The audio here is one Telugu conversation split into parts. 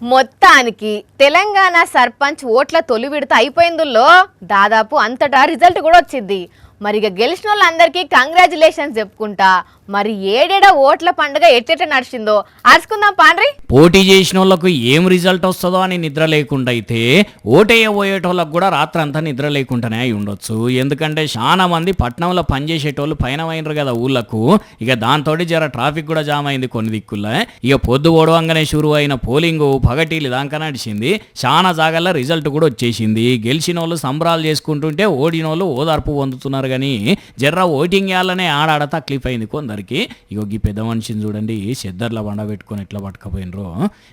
మొత్తానికి తెలంగాణ సర్పంచ్ ఓట్ల తొలి విడత అయిపోయిందుల్లో దాదాపు అంతటా రిజల్ట్ కూడా వచ్చింది. మరి ఇక గెలిచిన వాళ్ళందరికీ కంగ్రాచులేషన్స్ చెప్పుకుంటా మరి ఏడేడ ఓట్ల పండుగ ఎట్టెట నడిచిందో అరుచుకుందాం పాండ్రి. పోటీ చేసిన వాళ్ళకు ఏం రిజల్ట్ వస్తుందో అని నిద్ర లేకుండా అయితే ఓటేయబోయేటోళ్ళకు కూడా రాత్రి అంతా నిద్ర లేకుండానే అయి ఉండొచ్చు. ఎందుకంటే చాలా మంది పట్నంలో పనిచేసేటోళ్ళు పైన అయినరు కదా ఊళ్ళకు. ఇక దాంతో జర ట్రాఫిక్ కూడా జామ్ అయింది కొన్ని దిక్కుల్లో. ఇక పొద్దు ఓడవంగానే షురు అయిన పోలింగ్ పగటీలు దాకా నడిచింది. చాలా జాగాల్లో రిజల్ట్ కూడా వచ్చేసింది. గెలిచిన వాళ్ళు సంబరాలు చేసుకుంటుంటే ఓడిన వాళ్ళు ఓదార్పు పొందుతున్నారు. కానీ జర్ర ఓటింగ్ వేయాలనే ఆడాడ తక్లీఫ్ అయింది కొందరికి. ఇగో ఈ పెద్ద మనిషిని చూడండి, చెద్దర్ల బండ పెట్టుకొని ఎట్లా పట్టుకపోయినరో.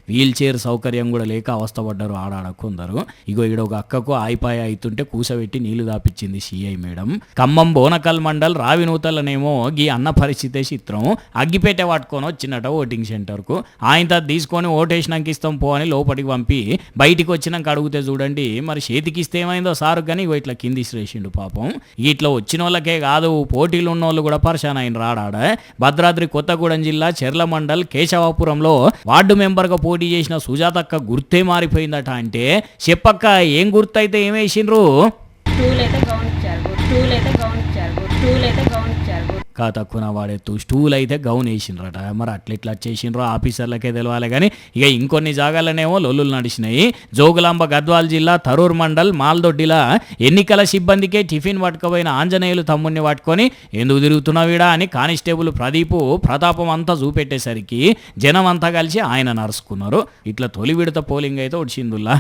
వీల్ చైర్ సౌకర్యం కూడా లేక అవస్థపడ్డారు ఆడాడ కొందరు. ఇగో ఈడ ఒక అక్కకు ఆయిపాయ అవుతుంటే కూసబెట్టి నీళ్లు దాపిచ్చింది సిఐ మేడం. ఖమ్మం బోనకల్ మండల్ రావినూతలనేమో గీ అన్న పరిస్థితే చిత్రం. అగ్గిపేట పట్టుకొని వచ్చినట ఓటింగ్ సెంటర్కు. ఆయన తీసుకొని ఓటేసినాక ఇస్తాం పో అని లోపలికి పంపి బయటికి వచ్చినాక అడిగితే చూడండి మరి చేతికి ఇస్తే ఏమైందో సారు. కానీ ఇగో ఇట్లా కింది ఇసిరేసిండు పాపం. ఇట్లా వచ్చిన వాళ్ళకే కాదు పోటీలు ఉన్న వాళ్ళు కూడా పరిశాన్ అయిన రాడాడ. భద్రాద్రి కొత్తగూడెం జిల్లా చెర్ల మండల్ కేశవాపురంలో వార్డు మెంబర్గా పోటీ చేసిన సుజాతక్క గుర్తే మారిపోయిందట. అంటే చెప్పక్క ఏం గుర్తయితే ఏమేసిండ్రు? తక్కువ వాడేత్తు స్టూల్ అయితే గౌన్ వేసిండ్రట. మరి అట్లా చేసిండ్రో ఆఫీసర్లకే తెలవాలి. కానీ ఇక ఇంకొన్ని జాగాలనేమో లొల్లులు నడిచినాయి. జోగులాంబ గద్వాల్ జిల్లా తరూర్ మండల్ మాల్దొడ్డిలా ఎన్నికల సిబ్బందికే టిఫిన్ పట్టుకుపోయిన ఆంజనేయులు తమ్ముడిని పట్టుకొని ఎందుకు తిరుగుతున్నావిడా అని కానిస్టేబుల్ ప్రదీపు ప్రతాపం అంతా చూపెట్టేసరికి జనం అంతా కలిసి ఆయన నరుచుకున్నారు. ఇట్లా తొలి విడత పోలింగ్ అయితే వచ్చిందుల్లా.